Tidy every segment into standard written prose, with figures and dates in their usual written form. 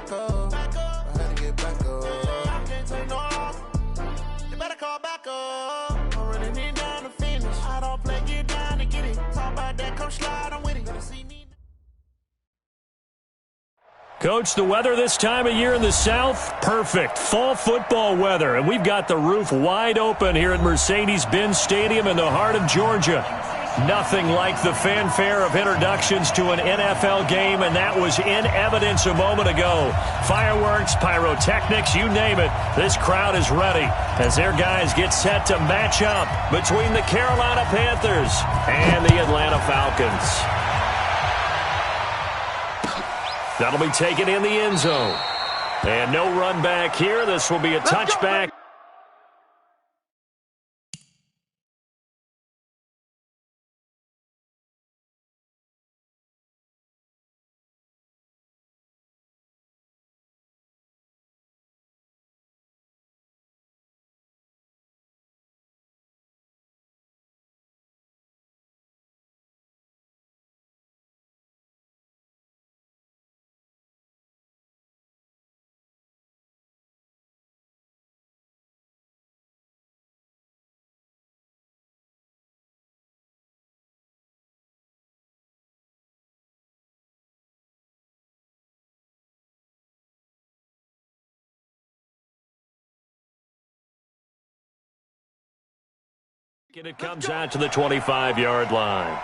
back up. I had to get back up. I can't take no loss. You better call back up. I'm running it down to finish. I don't play, get down to get it. Talk about that, come slide, I'm with it. Better see me. Coach, the weather this time of year in the South, perfect. Fall football weather, and we've got the roof wide open here at Mercedes-Benz Stadium in the heart of Georgia. Nothing like the fanfare of introductions to an NFL game, and that was in evidence a moment ago. Fireworks, pyrotechnics, you name it. This crowd is ready as their guys get set to match up between the Carolina Panthers and the Atlanta Falcons. That'll be taken in the end zone. And no run back here. This will be a touchback. And it comes out to the 25-yard line.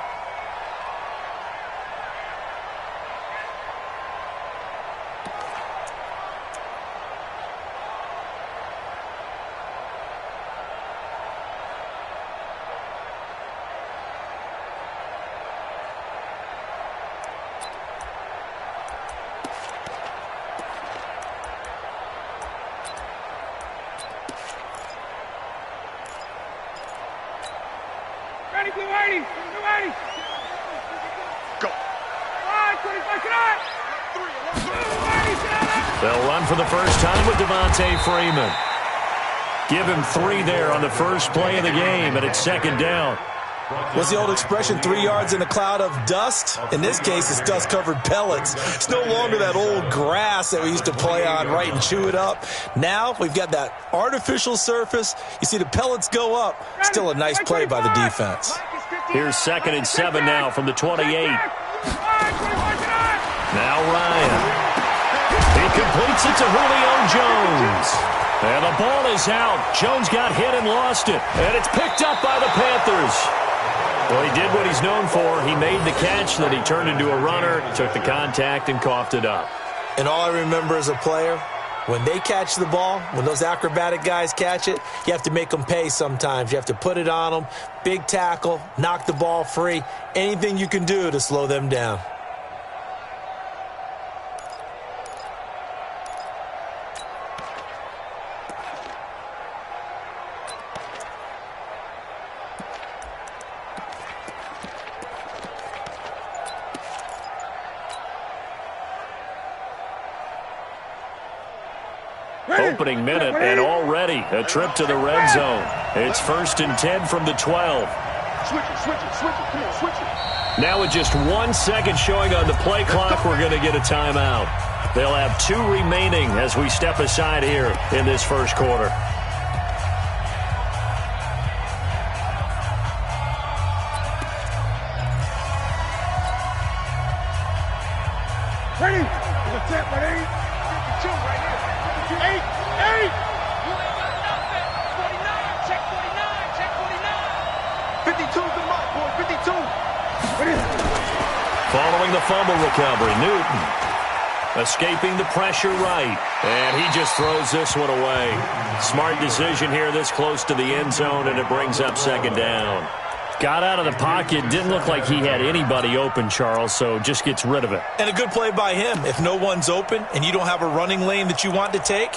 They'll run for the first time with Devontae Freeman. Give him 3 there on the first play of the game, and it's second down. What's the old expression, 3 yards in a cloud of dust? In this case, it's dust-covered pellets. It's no longer that old grass that we used to play on, right, and chew it up. Now we've got that artificial surface. You see the pellets go up. Still a nice play by the defense. Here's 2nd and 7 now from the 28. Now Ryan. He completes it to Julio Jones. And the ball is out. Jones got hit and lost it. And it's picked up by the Panthers. Well, he did what he's known for. He made the catch, then he turned into a runner, took the contact, and coughed it up. And all I remember as a player, when they catch the ball, when those acrobatic guys catch it, you have to make them pay sometimes. You have to put it on them, big tackle, knock the ball free, anything you can do to slow them down. Opening minute, and already a trip to the red zone. It's 1st and 10 from the 12. Switch it. Come on, switch it. Now with just 1 second showing on the play clock, we're going to get a timeout. They'll have 2 remaining as we step aside here in this first quarter. Ready? It's a set, ready? 52 right here. 8. You ain't got nothing. 49. Check 49. Check 49. 52's the mark, boy. 52. Ready? Following the fumble recovery, Newton escaping the pressure right. And he just throws this one away. Smart decision here this close to the end zone, and it brings up second down. Got out of the pocket. Didn't look like he had anybody open, Charles, so just gets rid of it. And a good play by him. If no one's open and you don't have a running lane that you want to take,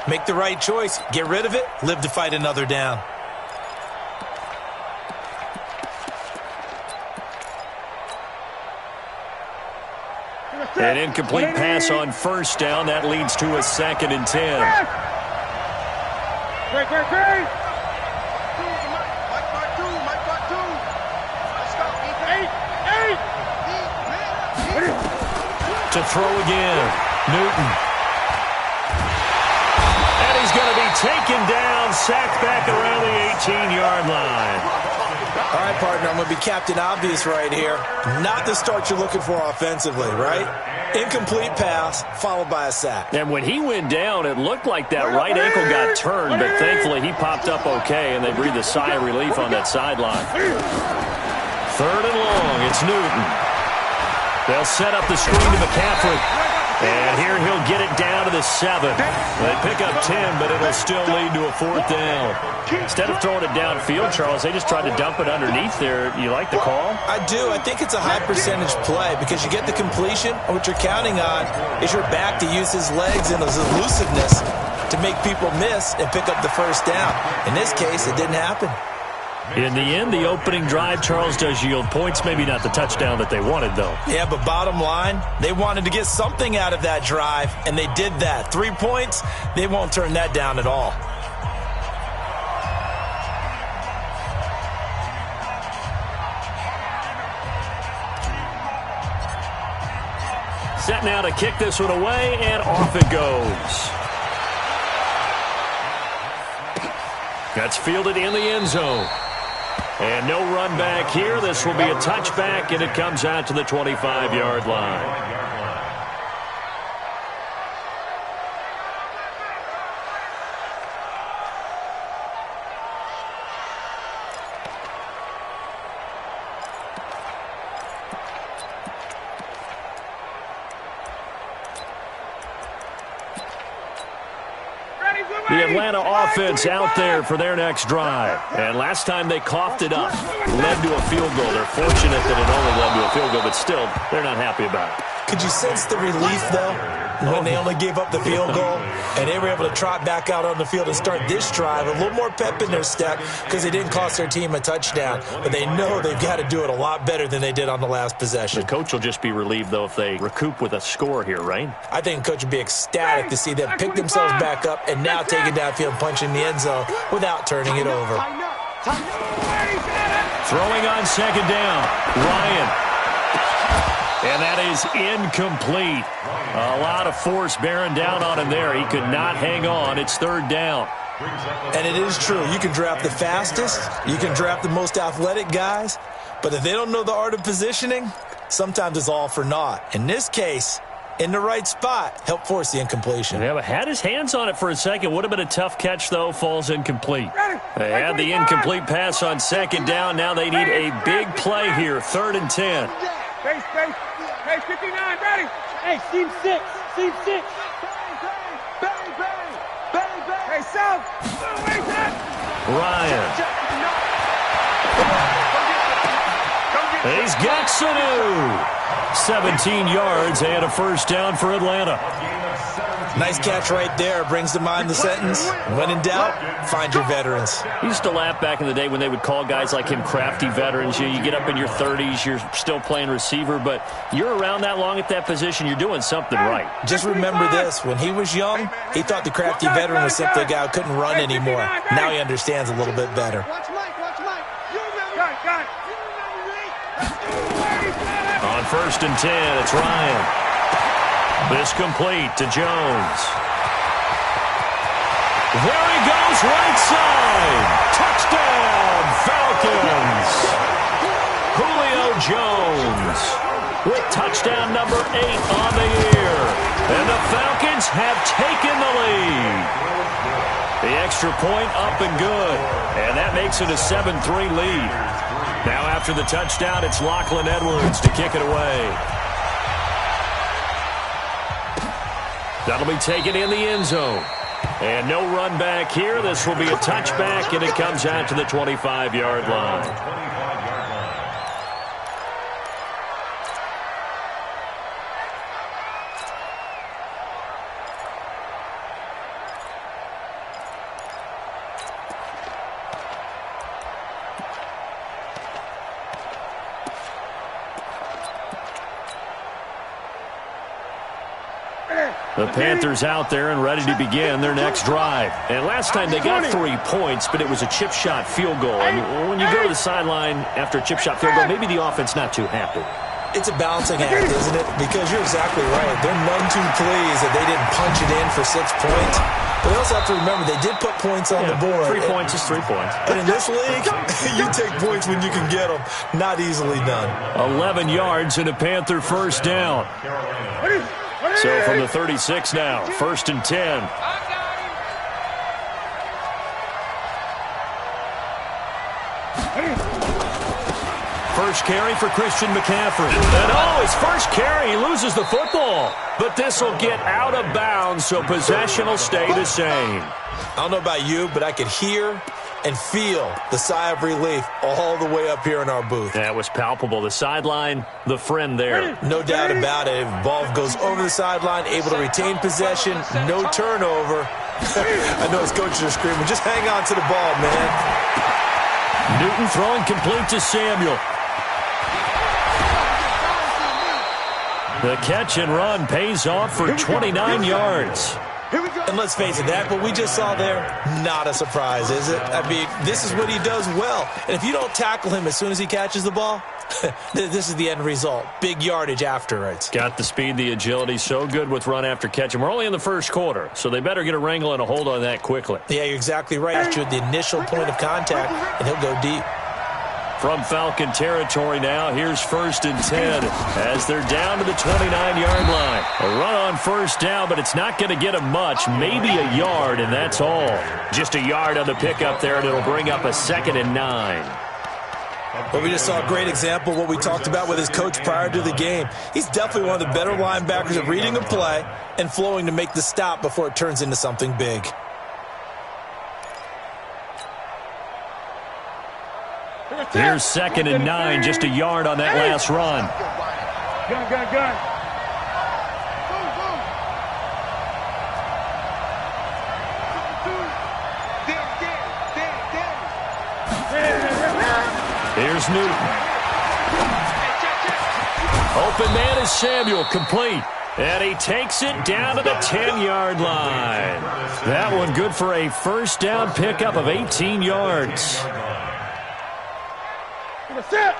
make the right choice. Get rid of it. Live to fight another down. An incomplete pass on first down. That leads to a 2nd and 10. Great. To throw again. Newton taken down, sacked back around the 18-yard line. All right, partner, I'm going to be Captain Obvious right here. Not the start you're looking for offensively, right? Incomplete pass, followed by a sack. And when he went down, it looked like that right ankle got turned, but thankfully he popped up okay, and they breathed a sigh of relief on that sideline. 3rd and long, it's Newton. They'll set up the screen to McCaffrey. And here he'll get it down to the 7. They pick up 10, but it'll still lead to a 4th down. Instead of throwing it downfield, Charles, they just tried to dump it underneath there. You like the call? I do. I think it's a high percentage play because you get the completion, and what you're counting on is your back to use his legs and his elusiveness to make people miss and pick up the 1st down. In this case, it didn't happen. In the end, the opening drive, Charles, does yield points. Maybe not the touchdown that they wanted, though. Yeah, but bottom line, they wanted to get something out of that drive, and they did that. 3 points, they won't turn that down at all. Set now to kick this one away, and off it goes. That's fielded in the end zone. And no run back here. This will be a touchback, and it comes out to the 25-yard line. The Atlanta offense out there for their next drive. And last time they coughed it up, led to a field goal. They're fortunate that it only led to a field goal, but still, they're not happy about it. Could you sense the relief, though, when they only gave up the field goal and they were able to trot back out on the field and start this drive? A little more pep in their step because they didn't cost their team a touchdown, but they know they've got to do it a lot better than they did on the last possession. The coach will just be relieved, though, if they recoup with a score here, right? I think the coach would be ecstatic to see them pick themselves back up and now take it downfield and punch in the end zone without turning it over. Throwing on 2nd down, Ryan. And that is incomplete. A lot of force bearing down on him there. He could not hang on. It's 3rd down. And it is true. You can draft the fastest. You can draft the most athletic guys. But if they don't know the art of positioning, sometimes it's all for naught. In this case, in the right spot, help force the incompletion. Yeah, but had his hands on it for a second. Would have been a tough catch, though. Falls incomplete. They had the incomplete pass on 2nd down. Now they need a big play here. 3rd and 10. Space. Hey, 59, ready. Hey, seam 6. Hey, South. Ryan. He's got Sanu. 17 yards and a 1st down for Atlanta. Nice catch right there. Brings to mind the sentence, when in doubt, find your veterans. I used to laugh back in the day when they would call guys like him crafty veterans. You get up in your 30s, you're still playing receiver, but you're around that long at that position, you're doing something right. Just remember this. When he was young, he thought the crafty veteran was simply a guy who couldn't run anymore. Now he understands a little bit better. On 1st and 10, it's Ryan. This complete to Jones. There he goes, right side. Touchdown, Falcons. Julio Jones with touchdown number 8 on the year. And the Falcons have taken the lead. The extra point up and good. And that makes it a 7-3 lead. Now after the touchdown, it's Lachlan Edwards to kick it away. That'll be taken in the end zone. And no run back here. This will be a touchback, and it comes out to the 25-yard line. The Panthers out there and ready to begin their next drive. And last time they got 3 points, but it was a chip shot field goal. And when you go to the sideline after a chip shot field goal, maybe the offense not too happy. It's a balancing act, isn't it? Because you're exactly right. They're none too pleased that they didn't punch it in for 6 points. But they also have to remember they did put points on the board. 3 points is 3 points. But in this league, you take points when you can get them. Not easily done. 11 yards and a Panther first down. So from the 36 now, 1st and 10. First carry for Christian McCaffrey. And his first carry, he loses the football. But this will get out of bounds, so possession will stay the same. I don't know about you, but I could hear and feel the sigh of relief all the way up here in our booth. That was palpable. The sideline, the friend there. No doubt about it. If the ball goes over the sideline, able to retain possession, no turnover. I know his coaches are screaming, just hang on to the ball, man. Newton throwing complete to Samuel. The catch and run pays off for 29 yards. And let's face it, that what we just saw there, not a surprise, is it? I mean, this is what he does well. And if you don't tackle him as soon as he catches the ball, this is the end result. Big yardage afterwards. Got the speed, the agility, so good with run after catch. And we're only in the first quarter, so they better get a wrangle and a hold on that quickly. Yeah, you're exactly right. After the initial point of contact, and he'll go deep. From Falcon territory now, here's 1st and 10 as they're down to the 29-yard line. A run on first down, but it's not going to get them much, maybe a yard, and that's all. Just a yard on the pickup there, and it'll bring up a 2nd and 9. Well, we just saw a great example of what we talked about with his coach prior to the game. He's definitely one of the better linebackers at reading a play and flowing to make the stop before it turns into something big. Here's 2nd and 9, just a yard on that last run. Gun. Here's Newton. Open man is Samuel, complete. And he takes it down to the 10-yard line. That one good for a first down pickup of 18 yards. Sit.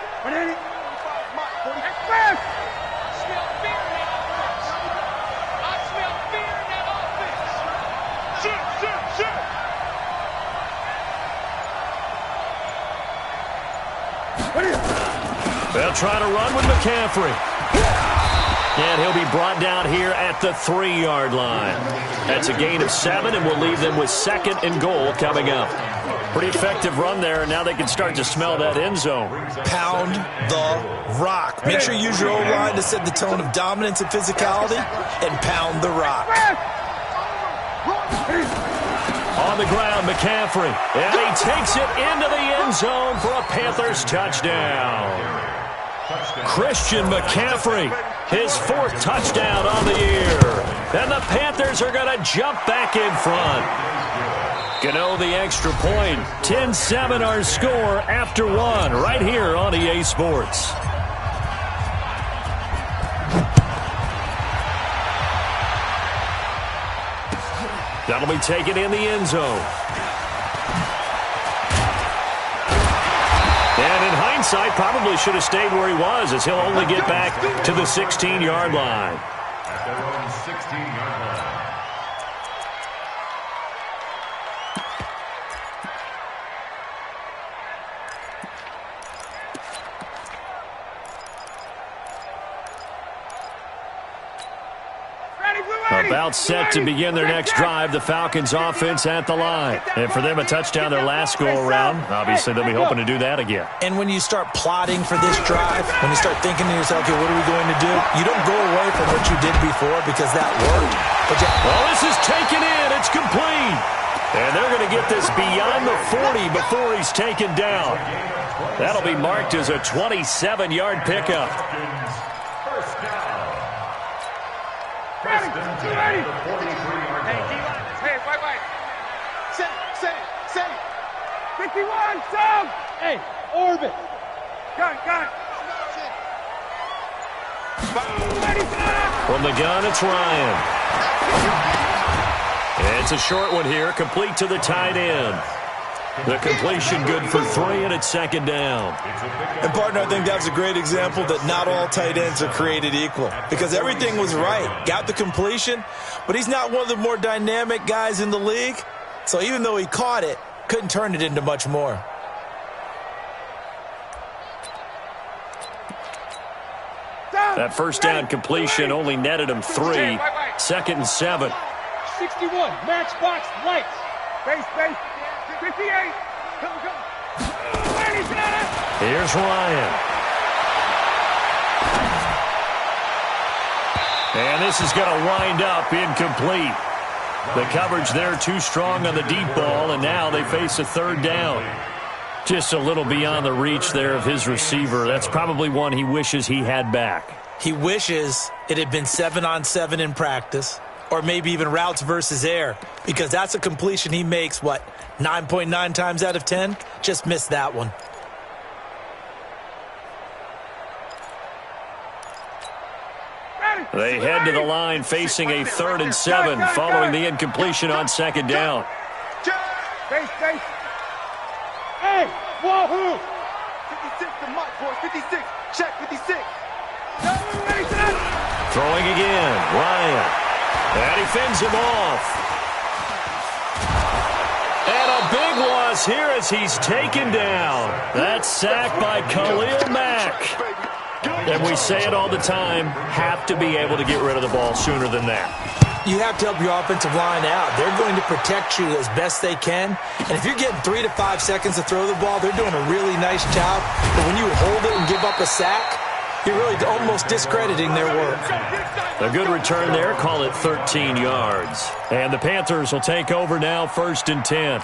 They'll try to run with McCaffrey. And he'll be brought down here at the 3-yard line. That's a gain of 7, and we'll leave them with 2nd and goal coming up. Pretty effective run there, and now they can start to smell that end zone. Pound the rock. Make sure you use your O-line to set the tone of dominance and physicality, and pound the rock. On the ground, McCaffrey. And he takes it into the end zone for a Panthers touchdown. Christian McCaffrey, his 4th touchdown on the year. And the Panthers are going to jump back in front. Gano the extra point. 10-7 our score after 1 right here on EA Sports. That'll be taken in the end zone. And in hindsight, probably should have stayed where he was, as he'll only get back to the 16-yard line. At their own 16-yard line. About set to begin their next drive, the Falcons offense at the line. And for them, a touchdown their last go-around. Obviously, they'll be hoping to do that again. And when you start plotting for this drive, when you start thinking to yourself, okay, what are we going to do? You don't go away from what you did before because that worked. Well, this is taken in. It's complete. And they're going to get this beyond the 40 before he's taken down. That'll be marked as a 27-yard pickup. Hey, wait. Say. 51, Sam. Hey, orbit. Gun. From the gun, it's Ryan. It's a short one here, complete to the tight end. The completion good for 3, and it's second down. And, partner, I think that was a great example that not all tight ends are created equal because everything was right. Got the completion, but he's not one of the more dynamic guys in the league. So even though he caught it, couldn't turn it into much more. That first down completion only netted him 3. Second and 7. 61, matchbox, lights. Base, 58. Here's Ryan. And this is going to wind up incomplete. The coverage there too strong on the deep ball, and now they face a third down. Just a little beyond the reach there of his receiver. That's probably one he wishes he had back. He wishes it had been 7-on-7 in practice, or maybe even routes versus air, because that's a completion he makes, 9.9 times out of 10? Just missed that one. They head to the line facing a 3rd and 7 following the incompletion on second down. Base. Hey, wahoo! 56 to Mike, boys. 56. Check, 56. Throwing again, Ryan. And he fends him off. And a big loss here as he's taken down. That's sacked by Khalil Mack. And we say it all the time, have to be able to get rid of the ball sooner than that. You have to help your offensive line out. They're going to protect you as best they can. And if you're getting 3 to 5 seconds to throw the ball, they're doing a really nice job. But when you hold it and give up a sack, you're really almost discrediting their work. A good return there, call it 13 yards. And the Panthers will take over now, 1st and 10.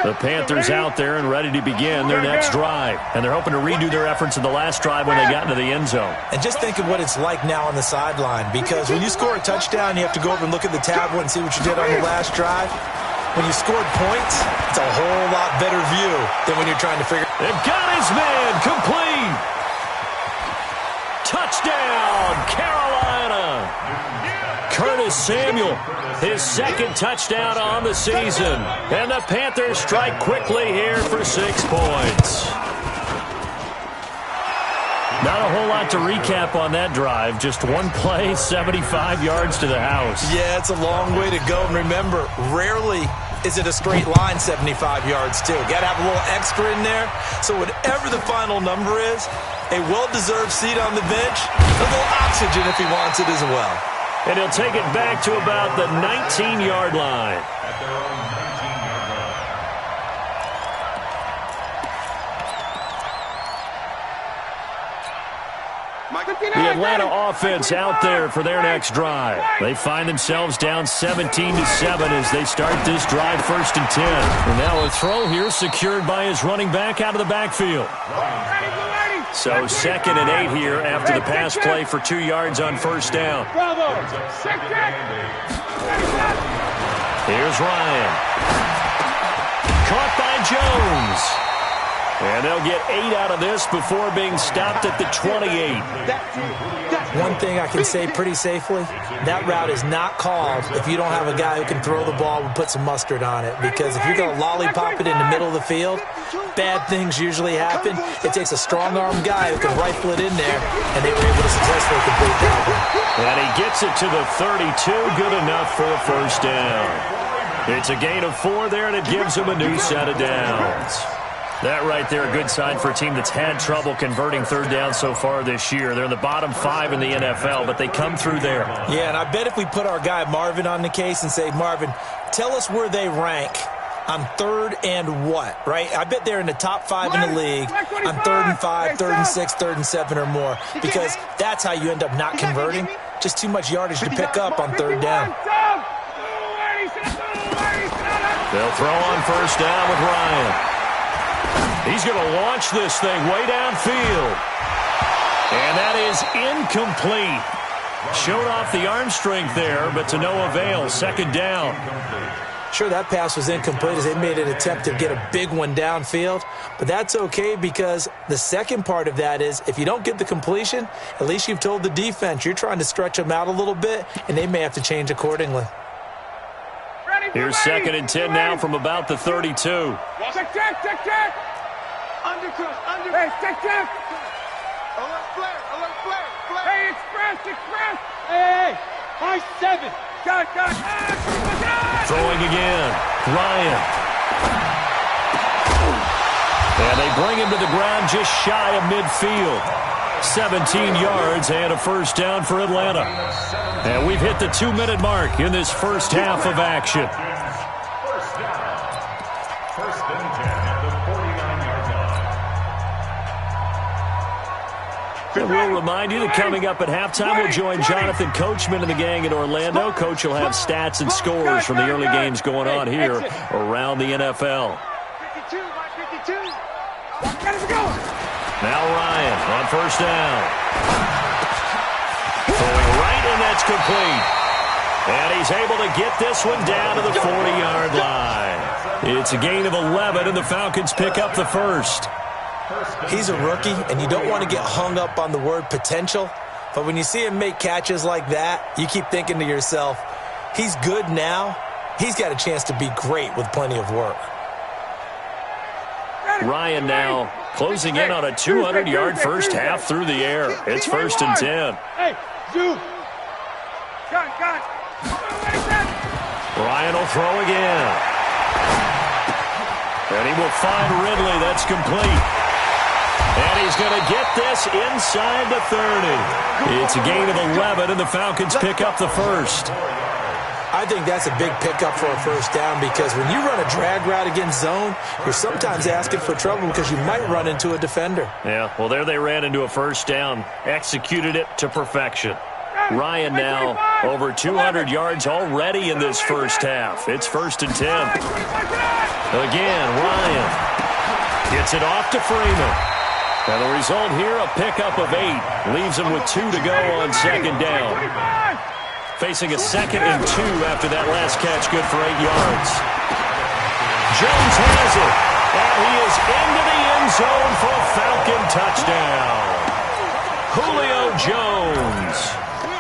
The Panthers out there and ready to begin their next drive. And they're hoping to redo their efforts in the last drive when they got into the end zone. And just think of what it's like now on the sideline, because when you score a touchdown, you have to go over and look at the tablet and see what you did on the last drive. When you scored points, it's a whole lot better view than when you're trying to figure. They've got his man complete. Touchdown, Carolina. Curtis Samuel, his 2nd touchdown on the season. And the Panthers strike quickly here for 6 points. Not a whole lot to recap on that drive. Just one play, 75 yards to the house. Yeah, it's a long way to go. And remember, rarely is it a straight line 75 yards, too. Got to have a little extra in there. So whatever the final number is, a well-deserved seat on the bench, a little oxygen if he wants it as well. And he'll take it back to about the 19-yard line. At their own 19-yard line. The Atlanta offense out there for their next drive. They find themselves down 17-7 as they start this drive, 1st and 10. And now a throw here secured by his running back out of the backfield. So 2nd and 8 here after the pass play for 2 yards on 1st down. Here's Ryan. Caught by Jones. And they'll get 8 out of this before being stopped at the 28. One thing I can say pretty safely, that route is not called if you don't have a guy who can throw the ball and put some mustard on it. Because if you're going to lollipop it in the middle of the field, bad things usually happen. It takes a strong-arm guy who can rifle it in there, and they were able to successfully complete that one. And he gets it to the 32, good enough for a 1st down. It's a gain of 4 there, and it gives him a new set of downs. That right there, a good sign for a team that's had trouble converting 3rd down so far this year. They're in the bottom 5 in the NFL, but they come through there. Yeah, and I bet if we put our guy Marvin on the case and say, Marvin, tell us where they rank on 3rd and what, right? I bet they're in the top 5 in the league on 3rd and 5, 3rd and 6, 3rd and 7 or more, because that's how you end up not converting. Just too much yardage to pick up on 3rd down. They'll throw on 1st down with Ryan. He's going to launch this thing way downfield. And that is incomplete. Showed off the arm strength there, but to no avail. 2nd down. Sure, that pass was incomplete as they made an attempt to get a big one downfield. But that's okay because the second part of that is if you don't get the completion, at least you've told the defense you're trying to stretch them out a little bit, and they may have to change accordingly. Ready, Here's 2nd and 10 now from about the 32. Check. Undercross. Hey, check. Alert flare. Hey, express. Hey. High 7. Got. Throwing again. Ryan. And they bring him to the ground just shy of midfield. 17 yards and a first down for Atlanta. And we've hit the 2-minute mark in this first half of action. First down. First and 10 at the 49-yard line. And we'll remind you that coming up at halftime, we'll join Jonathan Coachman and the gang in Orlando. Coach will have stats and scores from the early games going on here around the NFL. 52. Let's go. Now Ryan on first down. Throwing right, and that's complete. And he's able to get this one down to the 40-yard line. It's a gain of 11, and the Falcons pick up the first. He's a rookie, and you don't want to get hung up on the word potential. But when you see him make catches like that, you keep thinking to yourself, he's good now. He's got a chance to be great with plenty of work. Ryan now closing in on a 200-yard first half through the air. It's 1st and 10. Hey, zoom. Got. Ryan will throw again. And he will find Ridley. That's complete. And he's going to get this inside the 30. It's a gain of 11, and the Falcons pick up the first. I think that's a big pickup for a first down because when you run a drag route against zone, you're sometimes asking for trouble because you might run into a defender. Yeah, well, there they ran into a first down, executed it to perfection. Ryan now over 200 yards already in this first half. It's 1st and 10. Again, Ryan gets it off to Freeman. And the result here, a pickup of 8. Leaves him with 2 to go on 2nd down. Facing a 2nd and 2 after that last catch, good for 8 yards. Jones has it, and he is into the end zone for a Falcon touchdown. Julio Jones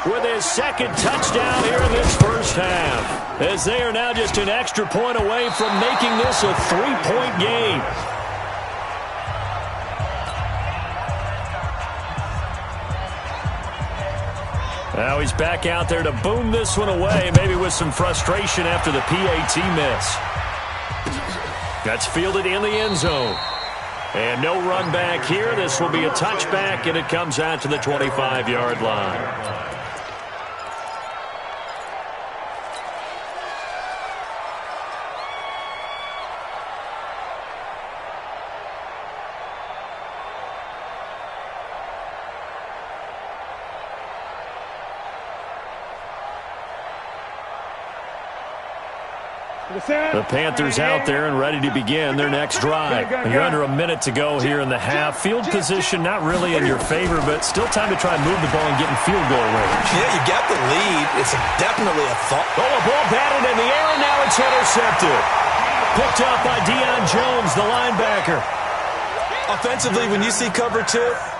with his 2nd touchdown here in this first half, as they are now just an extra point away from making this a 3-point game. Now he's back out there to boom this one away, maybe with some frustration after the PAT miss. That's fielded in the end zone. And no run back here. This will be a touchback, and it comes out to the 25-yard line. The Panthers out there and ready to begin their next drive. You're under a minute to go here in the half. Field position not really in your favor, but still time to try and move the ball and get in field goal range. Yeah, you got the lead. It's definitely a thought. Oh, a ball batted in the air, and now it's intercepted. Picked up by Deion Jones, the linebacker. Offensively, when you see cover 2,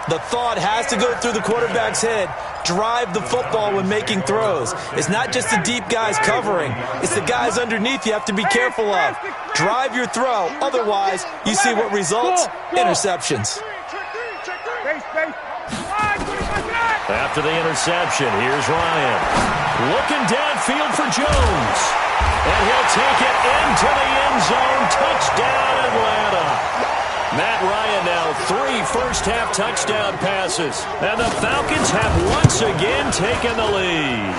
the thought has to go through the quarterback's head. Drive the football when making throws. It's not just the deep guys covering. It's the guys underneath you have to be careful of. Drive your throw. Otherwise, you see what results? Interceptions. After the interception, here's Ryan. Looking downfield for Jones. And he'll take it into the end zone. Touchdown, Atlanta. Matt Ryan now 3 first-half touchdown passes. And the Falcons have once again taken the lead.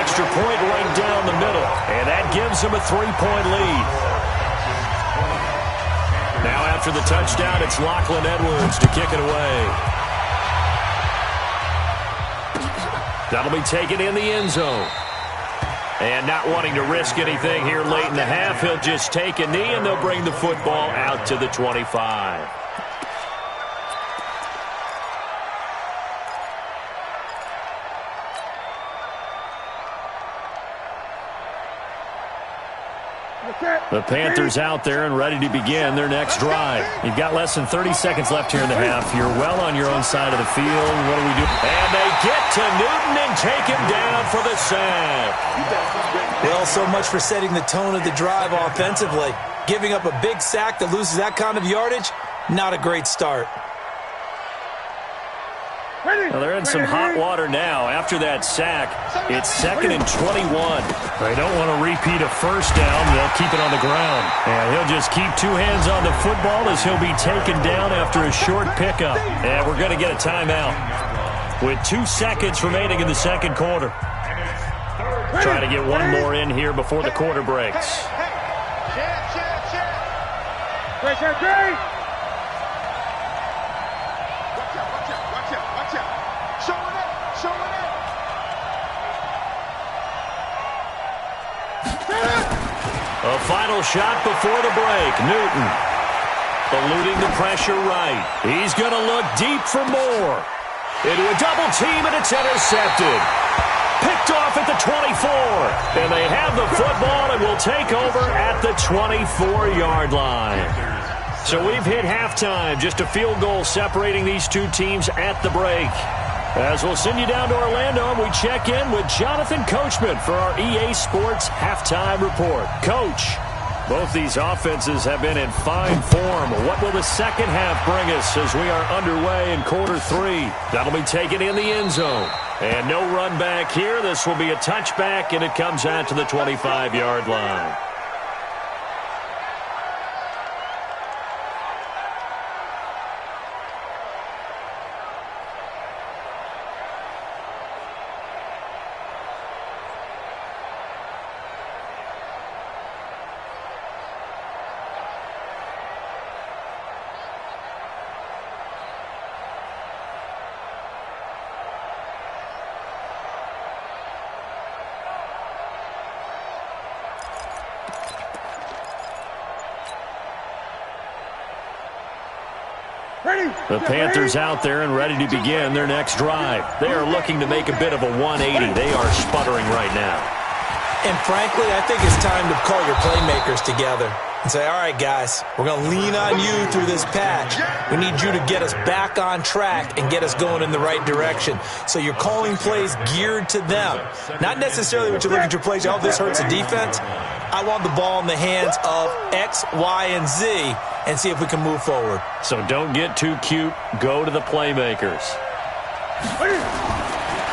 Extra point right down the middle. And that gives them a 3-point lead. Now after the touchdown, it's Lachlan Edwards to kick it away. That'll be taken in the end zone. And not wanting to risk anything here late in the half, he'll just take a knee, and they'll bring the football out to the 25. The Panthers out there and ready to begin their next drive. You've got less than 30 seconds left here in the half. You're well on your own side of the field. What do we do? And they get to Newton and take him down for the sack. Well, so much for setting the tone of the drive offensively. Giving up a big sack that loses that kind of yardage, not a great start. Well, they're in some hot water now. After that sack, it's 2nd and 21. They don't want to repeat a first down. They'll keep it on the ground. And he'll just keep two hands on the football as he'll be taken down after a short pickup. And we're going to get a timeout with 2 seconds remaining in the second quarter. Trying to get one more in here before the quarter breaks. Great. A final shot before the break. Newton eluding the pressure right. He's going to look deep for more. Into a double team, and it's intercepted. Picked off at the 24. And they have the football and will take over at the 24-yard line. So we've hit halftime. Just a field goal separating these two teams at the break. As we'll send you down to Orlando, we check in with Jonathan Coachman for our EA Sports Halftime Report. Coach, both these offenses have been in fine form. What will the second half bring us as we are underway in quarter 3? That'll be taken in the end zone. And no run back here. This will be a touchback, and it comes out to the 25-yard line. The Panthers out there and ready to begin their next drive. They are looking to make a bit of a 180. They are sputtering right now. And frankly, I think it's time to call your playmakers together and say, all right, guys, we're going to lean on you through this patch. We need you to get us back on track and get us going in the right direction. So you're calling plays geared to them. Not necessarily what you look at your plays, oh, this hurts the defense. I want the ball in the hands of X, Y, and Z and see if we can move forward. So don't get too cute. Go to the playmakers.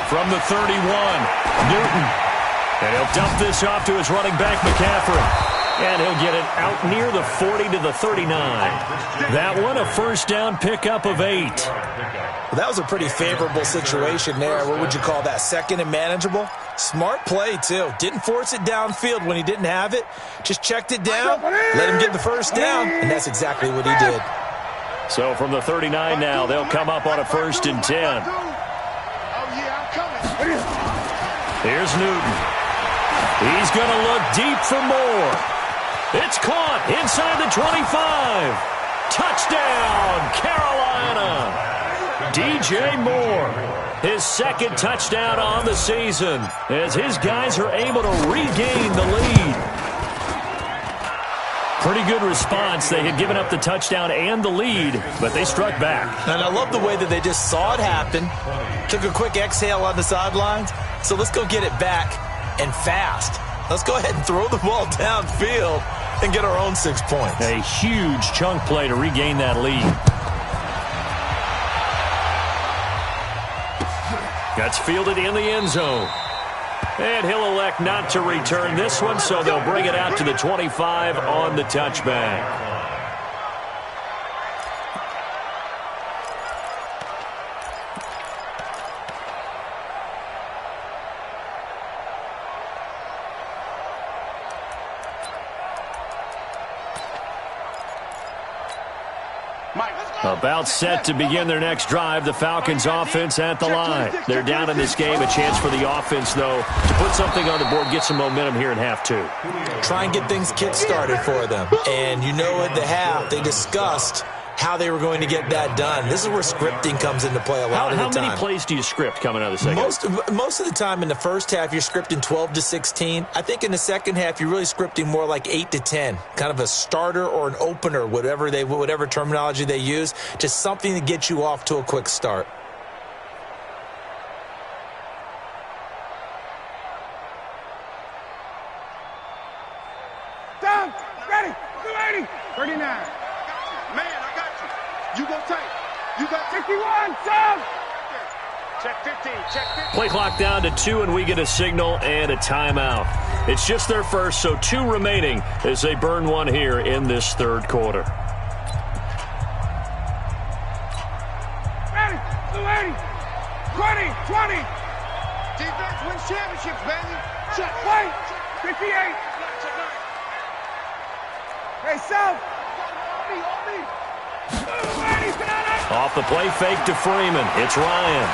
From the 31, Newton. And he'll dump this off to his running back, McCaffrey. And he'll get it out near the 40 to the 39. That one, a first down pickup of 8. Well, that was a pretty favorable situation there. What would you call that? Second and manageable? Smart play, too. Didn't force it downfield when he didn't have it. Just checked it down, let him get the first down, and that's exactly what he did. So from the 39 now, they'll come up on a 1st and 10. Here's Newton. He's going to look deep for more. It's caught inside the 25. Touchdown, Carolina. DJ Moore, his 2nd touchdown on the season as his guys are able to regain the lead. Pretty good response. They had given up the touchdown and the lead, but they struck back. And I love the way that they just saw it happen, took a quick exhale on the sidelines. So let's go get it back and fast. Let's go ahead and throw the ball downfield and get our own 6 points. A huge chunk play to regain that lead. That's fielded in the end zone. And he'll elect not to return this one, so they'll bring it out to the 25 on the touchback. About set to begin their next drive, the Falcons offense at the line. They're down in this game. A chance for the offense, though, to put something on the board, get some momentum here in half 2. Try and get things kick-started for them. And you know at the half, they discussed how they were going to get that done. This is where scripting comes into play a lot of the time. How many plays do you script coming out of the second? Most of the time in the first half, you're scripting 12 to 16. I think in the second half, you're really scripting more like 8 to 10, kind of a starter or an opener, whatever terminology they use, just something to get you off to a quick start. Down, ready, 280, 39. Man, I got you. You go tight. You got 51, Sam. Check 15, check 15. Play clock down to 2, and we get a signal and a timeout. It's just their first, so 2 remaining as they burn one here in this third quarter. Ready, 280, 20. Defense wins championships, baby. Check, wait, 58. Hey, Sam. Off the play fake to Freeman. It's Ryan.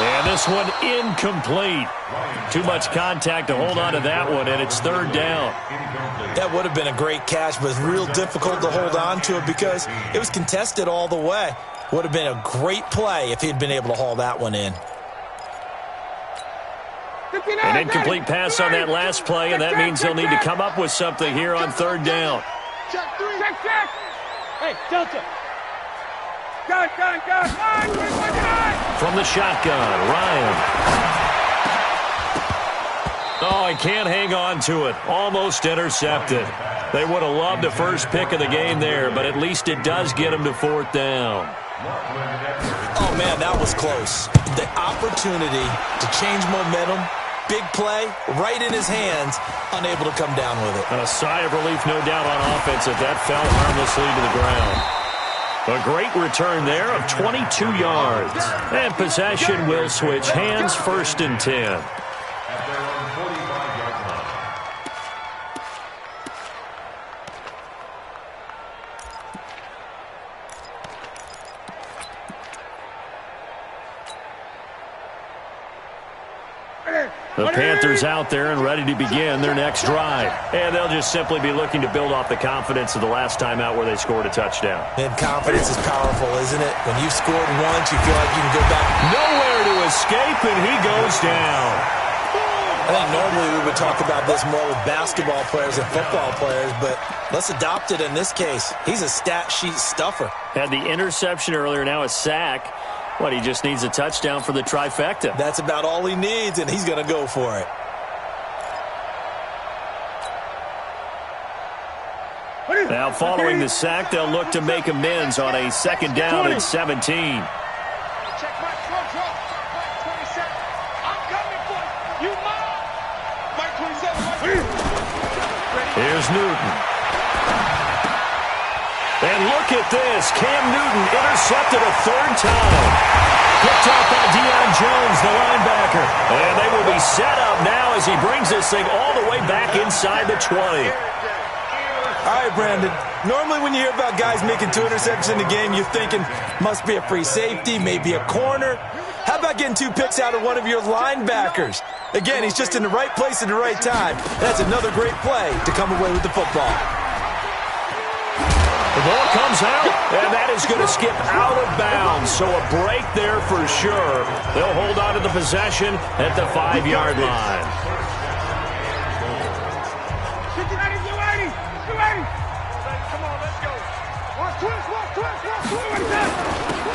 And this one incomplete. Too much contact to hold on to that one, and it's third down. That would have been a great catch, but it's real difficult to hold on to it because it was contested all the way. Would have been a great play if he'd been able to haul that one in. An incomplete pass on that last play, and that means they'll need to come up with something here on third down. Check. Hey, Delta. Gun. From the shotgun, Ryan. Oh, he can't hang on to it. Almost intercepted. They would have loved the first pick of the game there, but at least it does get them to fourth down. Oh, man, that was close. The opportunity to change momentum, big play, right in his hands, unable to come down with it. And a sigh of relief, no doubt, on offense if that fell harmlessly to the ground. A great return there of 22 yards. And possession will switch hands, first and 10. The Panthers out there and ready to begin their next drive. And they'll just simply be looking to build off the confidence of the last time out where they scored a touchdown. And confidence is powerful, isn't it? When you've scored once, you feel like you can go back. Nowhere to escape, and he goes down. I think normally we would talk about this more with basketball players and football players, but let's adopt it in this case. He's a stat sheet stuffer. Had the interception earlier, now a sack. What, he just needs a touchdown for the trifecta. That's about all he needs, and he's going to go for it. Now, following the sack, they'll look to make amends on a second down and 17. Check my front row. Mike 27. I'm coming for you. Mike. Mike 27. Here's Newton. And look at this. Cam Newton intercepted a third time. Picked off by Deion Jones, the linebacker. And they will be set up now as he brings this thing all the way back inside the 20. All right, Brandon. Normally when you hear about guys making 2 interceptions in the game, you're thinking must be a free safety, maybe a corner. How about getting 2 picks out of one of your linebackers? Again, he's just in the right place at the right time. That's another great play to come away with the football. The ball comes out, and that is going to skip out of bounds. So a break there for sure. They'll hold on to the possession at the 5-yard line. 280. Come on, let's go. One twist.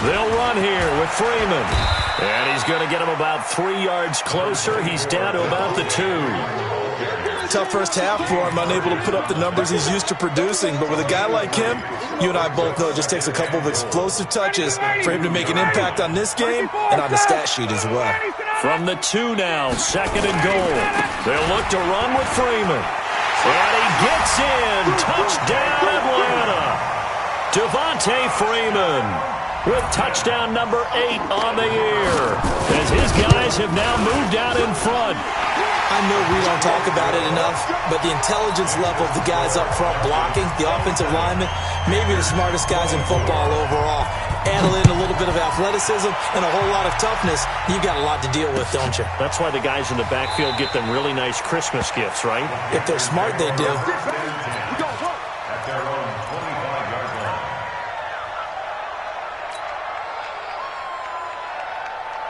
They'll run here with Freeman. And he's going to get him about 3 yards closer. He's down to about the 2. Tough first half for him, unable to put up the numbers he's used to producing. But with a guy like him, you and I both know it just takes a couple of explosive touches for him to make an impact on this game and on the stat sheet as well. From the 2 now, second and goal. They'll look to run with Freeman. And he gets in. Touchdown, Atlanta. Devontae Freeman with touchdown number 8 on the year. As his guys have now moved out in front. I know we don't talk about it enough, but the intelligence level of the guys up front blocking, the offensive linemen, maybe the smartest guys in football overall. Add in a little bit of athleticism and a whole lot of toughness, you've got a lot to deal with, don't you? That's why the guys in the backfield get them really nice Christmas gifts, right? If they're smart, they do.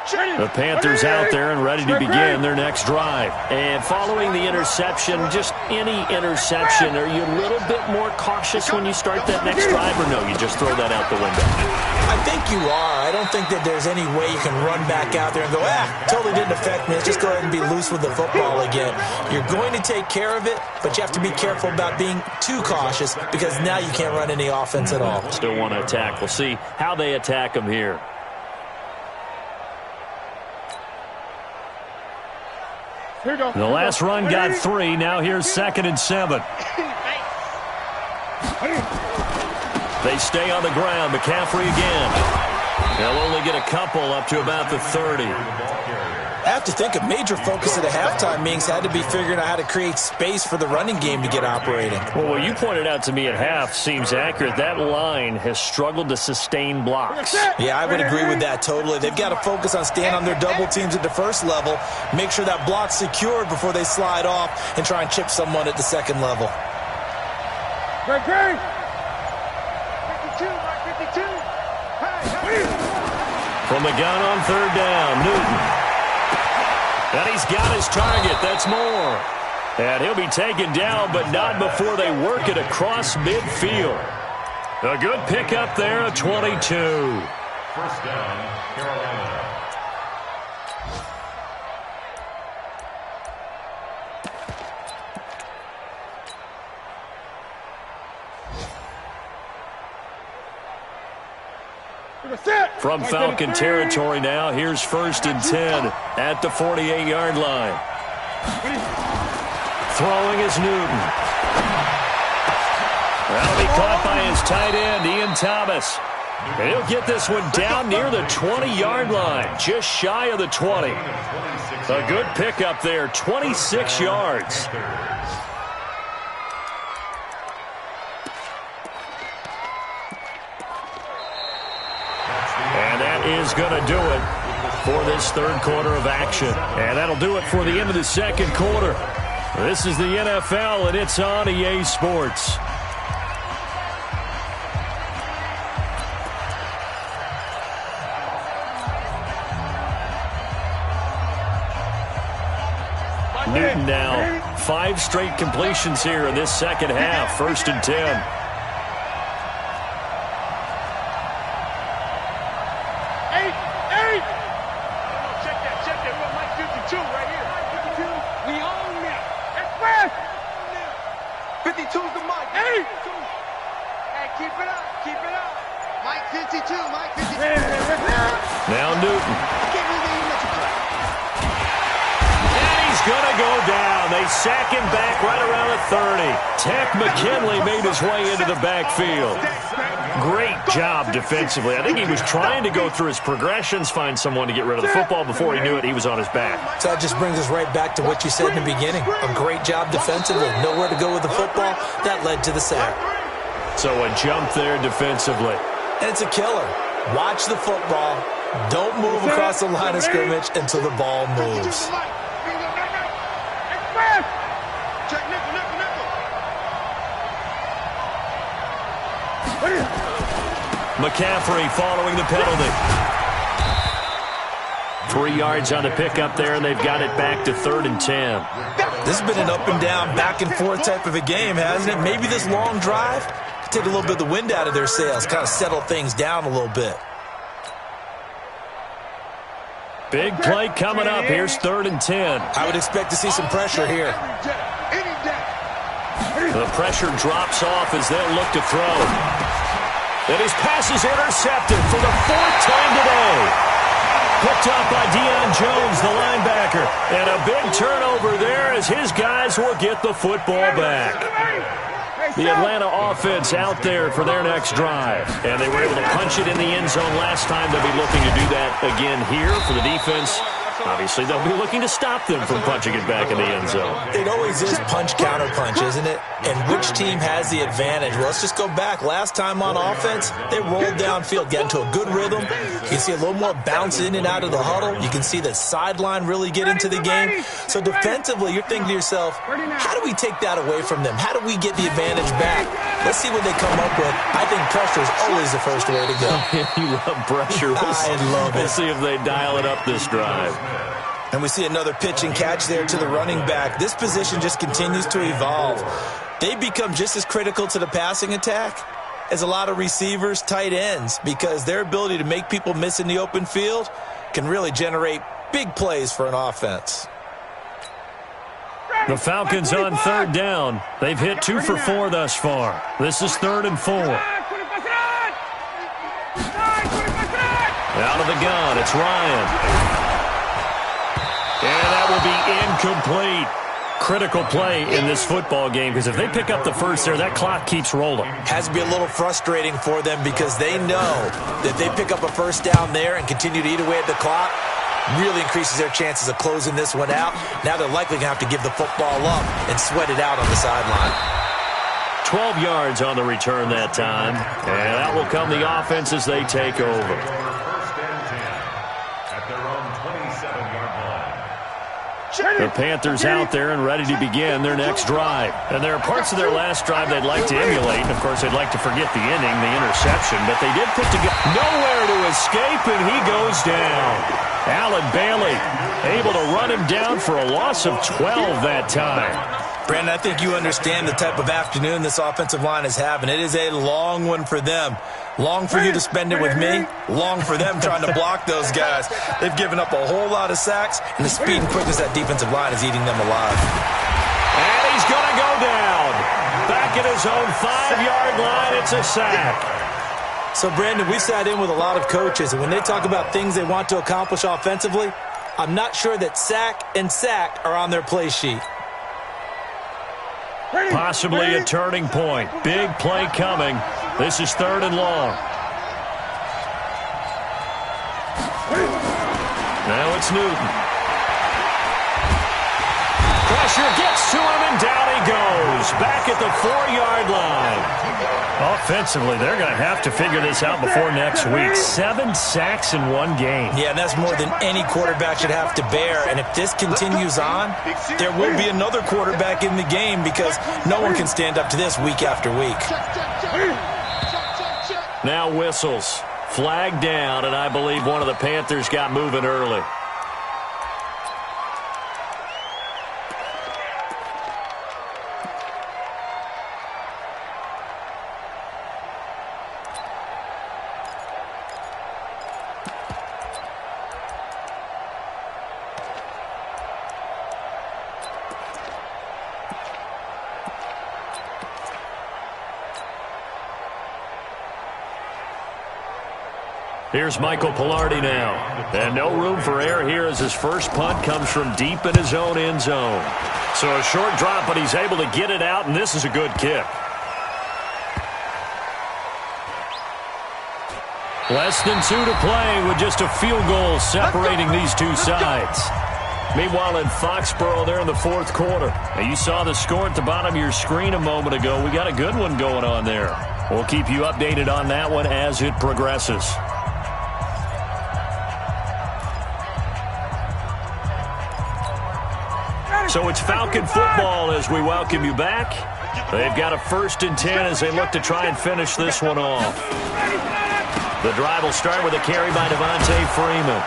The Panthers out there and ready to begin their next drive. And following the interception, just any interception, are you a little bit more cautious when you start that next drive, or no, you just throw that out the window? I think you are. I don't think that there's any way you can run back out there and go, totally didn't affect me. Let's just go ahead and be loose with the football again. You're going to take care of it, but you have to be careful about being too cautious because now you can't run any offense at all. Still want to attack. We'll see how they attack them here. The last run got 3. Now here's 2nd and 7. They stay on the ground. McCaffrey again. They'll only get a couple up to about the 30. I have to think a major focus at a halftime meetings had to be figuring out how to create space for the running game to get operating. Well, what you pointed out to me at half seems accurate. That line has struggled to sustain blocks. Yeah, I would agree with that totally. They've got to focus on staying on their double teams at the first level, make sure that block's secured before they slide off and try and chip someone at the second level. Great. 52, Mike 52. Hey. From the gun on 3rd down, Newton. And he's got his target. That's more. And he'll be taken down, but not before they work it across midfield. A good pickup there, a 22. First down, Carolina. From Falcon territory now, here's 1st and 10 at the 48-yard line. Throwing is Newton. That'll be caught by his tight end, Ian Thomas. And he'll get this one down near the 20-yard line, just shy of the 20. A good pickup there, 26 yards. Is going to do it for this 3rd quarter of action. And that'll do it for the end of the 2nd quarter. This is the NFL, and it's on EA Sports. Newton now, 5 straight completions here in this second half. 1st and 10. Now Newton. And he's going to go down. They sack him back right around the 30. Tech McKinley made his way into the backfield. Great job defensively. I think he was trying to go through his progressions, find someone to get rid of the football. Before he knew it, he was on his back. So that just brings us right back to what you said in the beginning. A great job defensively. Nowhere to go with the football. That led to the sack. So a jump there defensively. And it's a killer. Watch the football. Don't move across the line of scrimmage until the ball moves. McCaffrey following the penalty. 3 yards on the pickup there, and they've got it back to 3rd and 10. This has been an up and down, back and forth type of a game, hasn't it? Maybe this long drive could take a little bit of the wind out of their sails, kind of settle things down a little bit. Big play coming up. Here's 3rd and 10. I would expect to see some pressure here. The pressure drops off as they'll look to throw. And his pass is intercepted for the 4th time today. Picked up by Deion Jones, the linebacker. And a big turnover there as his guys will get the football back. The Atlanta offense out there for their next drive. And they were able to punch it in the end zone last time. They'll be looking to do that again here for the defense. Obviously, they'll be looking to stop them from punching it back in the end zone. It always is punch-counter-punch, isn't it? And which team has the advantage? Well, let's just go back. Last time on offense, they rolled downfield, got into a good rhythm. You can see a little more bounce in and out of the huddle. You can see the sideline really get into the game. So defensively, you're thinking to yourself, how do we take that away from them? How do we get the advantage back? Let's see what they come up with. I think pressure is always the first way to go. You love pressure. I love it. We'll see if they dial it up this drive. And we see another pitch and catch there to the running back. This position just continues to evolve. They become just as critical to the passing attack as a lot of receivers, tight ends, because their ability to make people miss in the open field can really generate big plays for an offense. The Falcons on third down. They've hit 2 for 4 thus far. This is 3rd and 4. Out of the gun, it's Ryan. And that will be incomplete. Critical play in this football game, because if they pick up the first there, that clock keeps rolling. Has to be a little frustrating for them because they know that they pick up a first down there and continue to eat away at the clock, really increases their chances of closing this one out. Now they're likely going to have to give the football up and sweat it out on the sideline. 12 yards on the return that time, and that will come the offense as they take over. The Panthers out there and ready to begin their next drive. And there are parts of their last drive they'd like to emulate. And, of course, they'd like to forget the inning, the interception. But they did put together nowhere to escape, and he goes down. Allen Bailey able to run him down for a loss of 12 that time. Brandon, I think you understand the type of afternoon this offensive line is having. It is a long one for them. Long for you to spend it with me. Long for them trying to block those guys. They've given up a whole lot of sacks, and the speed and quickness of that defensive line is eating them alive. And he's going to go down. Back at his own 5-yard line, it's a sack. So, Brandon, we sat in with a lot of coaches, and when they talk about things they want to accomplish offensively, I'm not sure that sack and sack are on their play sheet. Possibly a turning point. Big play coming. This is 3rd and long. Now it's Newton. Pressure gets to him, and down he goes. Back at the 4-yard line. Offensively, they're going to have to figure this out before next week. 7 sacks in one game. Yeah, and that's more than any quarterback should have to bear. And if this continues on, there will be another quarterback in the game because no one can stand up to this week after week. Now whistles. Flag down, and I believe one of the Panthers got moving early. Here's Michael Pilardi now. And no room for error here as his first punt comes from deep in his own end zone. So a short drop, but he's able to get it out, and this is a good kick. Less than 2 to play with just a field goal separating these two sides. Meanwhile, in Foxborough, they're in the 4th quarter. Now, you saw the score at the bottom of your screen a moment ago. We got a good one going on there. We'll keep you updated on that one as it progresses. So it's Falcon football as we welcome you back. They've got a 1st and 10 as they look to try and finish this one off. The drive will start with a carry by Devontae Freeman.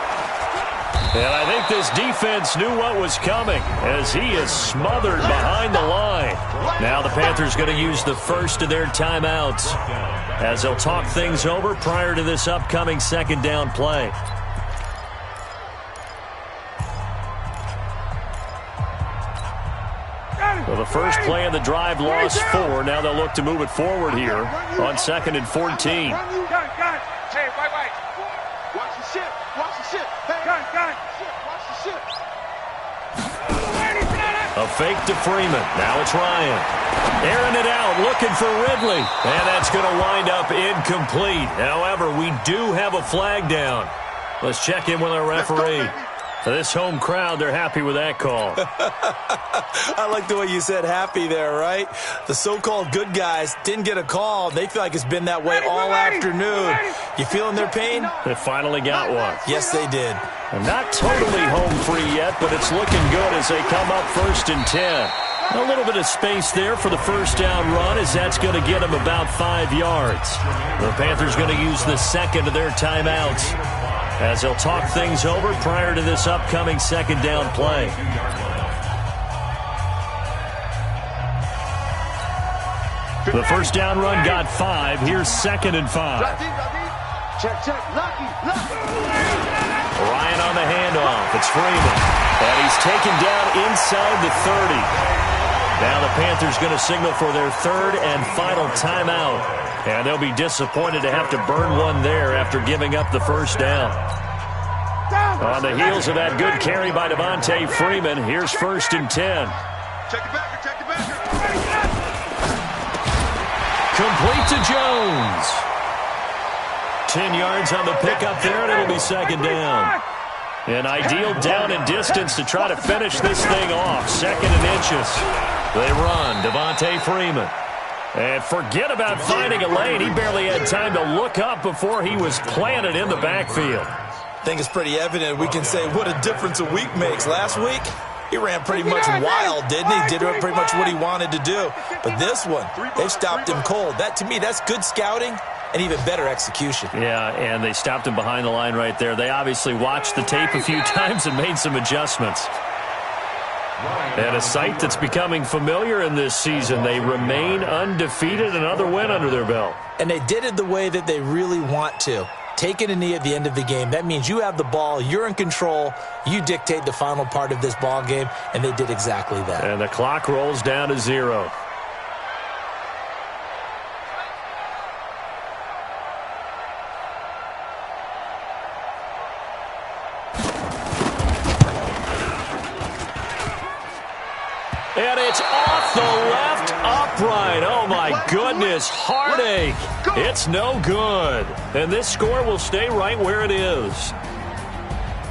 And I think this defense knew what was coming as he is smothered behind the line. Now the Panthers going to use the first of their timeouts as they'll talk things over prior to this upcoming 2nd down play. Well, the first play of the drive lost 4. Now they'll look to move it forward here on 2nd and 14. Hey, wait. Watch the ship. Watch the ship. Hey, watch the ship. A fake to Freeman. Now it's Ryan. Airing it out, looking for Ridley. And that's going to wind up incomplete. However, we do have a flag down. Let's check in with our referee. For this home crowd, they're happy with that call. I like the way you said happy there, right? The so-called good guys didn't get a call. They feel like it's been that way all afternoon. You feeling their pain? They finally got one. Yes, they did. And not totally home free yet, but it's looking good as they come up 1st and 10. A little bit of space there for the first down run, as that's going to get them about 5 yards. The Panthers going to use the second of their timeouts as they'll talk things over prior to this upcoming second down play. The first down run got 5. Here's 2nd and 5. Check, Lucky. Ryan on the handoff. It's Freeman. And he's taken down inside the 30. Now the Panthers going to signal for their third and final timeout. And they'll be disappointed to have to burn one there after giving up the first down. On the heels of that good carry by Devontae Freeman, here's 1st and 10. Check the backer. Complete to Jones. 10 yards on the pickup there, and it'll be 2nd down. An ideal down and distance to try to finish this thing off. 2nd and inches. They run. Devontae Freeman. And forget about finding a lane. He barely had time to look up before he was planted in the backfield. I think it's pretty evident. We can say what a difference a week makes. Last week, he ran pretty much wild, didn't he? Did pretty much what he wanted to do. But this one, they stopped him cold. That, to me, that's good scouting and even better execution. Yeah, and they stopped him behind the line right there. They obviously watched the tape a few times and made some adjustments. And a sight that's becoming familiar in this season. They remain undefeated, another win under their belt. And they did it the way that they really want to. Taking a knee at the end of the game. That means you have the ball, you're in control, you dictate the final part of this ball game, and they did exactly that. And the clock rolls down to 0. And it's off the left upright. Oh, my goodness. Heartache. It's no good. And this score will stay right where it is.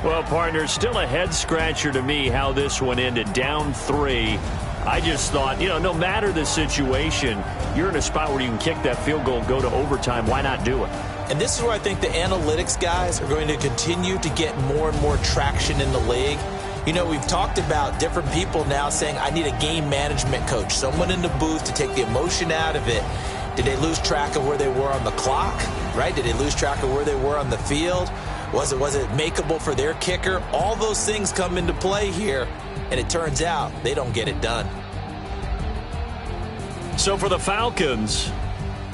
Well, partner, still a head-scratcher to me how this one ended. Down 3. I just thought, no matter the situation, you're in a spot where you can kick that field goal, go to overtime. Why not do it? And this is where I think the analytics guys are going to continue to get more and more traction in the league. We've talked about different people now saying, I need a game management coach, someone in the booth to take the emotion out of it. Did they lose track of where they were on the clock, right? Did they lose track of where they were on the field? Was it makeable for their kicker? All those things come into play here, and it turns out they don't get it done. So for the Falcons,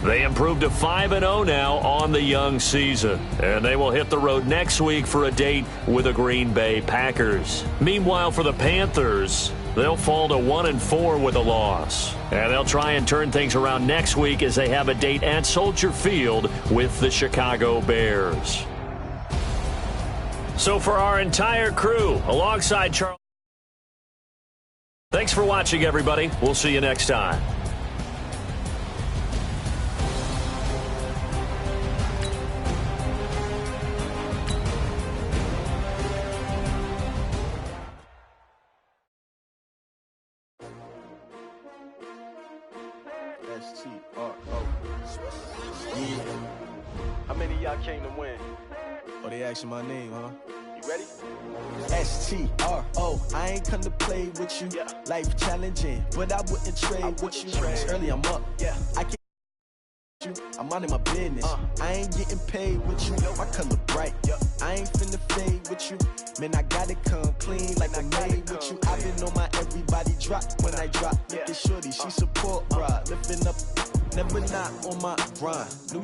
they improved to 5-0 now on the young season. And they will hit the road next week for a date with the Green Bay Packers. Meanwhile, for the Panthers, they'll fall to 1-4 with a loss. And they'll try and turn things around next week as they have a date at Soldier Field with the Chicago Bears. So for our entire crew, alongside Charles, thanks for watching, everybody. We'll see you next time. SCAG1021's. Yeah. How many of y'all came to win? Oh, they asking my name, huh? You ready? STRO. I ain't come to play with you. Yeah. Life challenging, but I wouldn't trade with you. It's early, I'm up. Yeah. I can't you. I'm minding my business. I ain't getting paid with you. My color bright. I ain't finna fade with you. Man, I gotta come clean like I made with you. I been on my everybody drop when I drop. Look at shorty, she support ride. Lifting up, never not on my grind. New